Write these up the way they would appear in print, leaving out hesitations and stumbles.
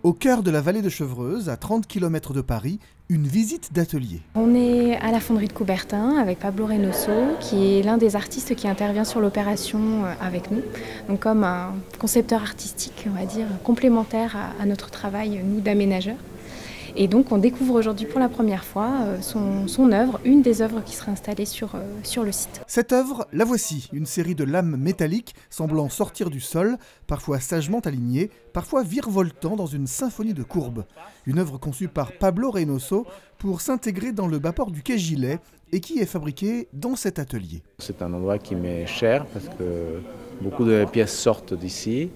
Au cœur de la vallée de Chevreuse, à 30 km de Paris, une visite d'atelier. On est à la fonderie de Coubertin avec Pablo Reynoso, qui est l'un des artistes qui intervient sur l'opération avec nous. Donc comme un concepteur artistique, on va dire, complémentaire à notre travail, nous, d'aménageurs. Et donc on découvre aujourd'hui pour la première fois son œuvre, une des œuvres qui sera installée sur le site. Cette œuvre, la voici, une série de lames métalliques semblant sortir du sol, parfois sagement alignées, parfois virevoltant dans une symphonie de courbes. Une œuvre conçue par Pablo Reynoso pour s'intégrer dans le bas-port du quai Gilet et qui est fabriquée dans cet atelier. C'est un endroit qui m'est cher parce que beaucoup de pièces sortent d'ici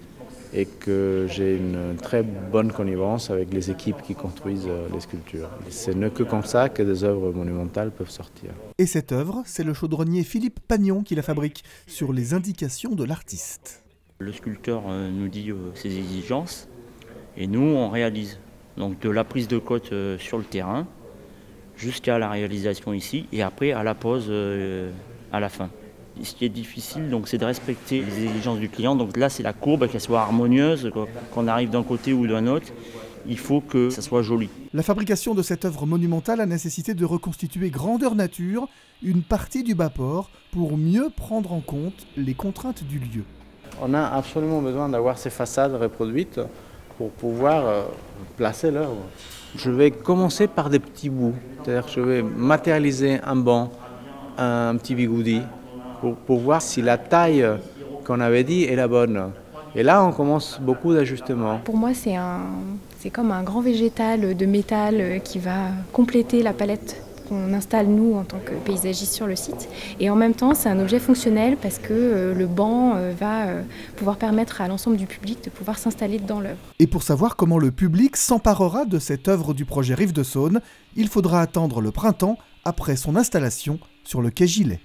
et que j'ai une très bonne connivence avec les équipes qui construisent les sculptures. Ce n'est que comme ça que des œuvres monumentales peuvent sortir. Et cette œuvre, c'est le chaudronnier Philippe Pagnon qui la fabrique, sur les indications de l'artiste. Le sculpteur nous dit ses exigences et nous on réalise. Donc de la prise de cote sur le terrain jusqu'à la réalisation ici et après à la pose à la fin. Ce qui est difficile, donc, c'est de respecter les exigences du client. Donc là, c'est la courbe, qu'elle soit harmonieuse, qu'on arrive d'un côté ou d'un autre. Il faut que ça soit joli. La fabrication de cette œuvre monumentale a nécessité de reconstituer grandeur nature une partie du bas-port pour mieux prendre en compte les contraintes du lieu. On a absolument besoin d'avoir ces façades reproduites pour pouvoir placer l'œuvre. Je vais commencer par des petits bouts. C'est-à-dire que je vais matérialiser un banc, un petit bigoudi, pour voir si la taille qu'on avait dit est la bonne. Et là, on commence beaucoup d'ajustements. Pour moi, c'est comme un grand végétal de métal qui va compléter la palette qu'on installe nous en tant que paysagistes sur le site. Et en même temps, c'est un objet fonctionnel parce que le banc va pouvoir permettre à l'ensemble du public de pouvoir s'installer dans l'œuvre. Et pour savoir comment le public s'emparera de cette œuvre du projet Rive de Saône, il faudra attendre le printemps après son installation sur le quai Gilet.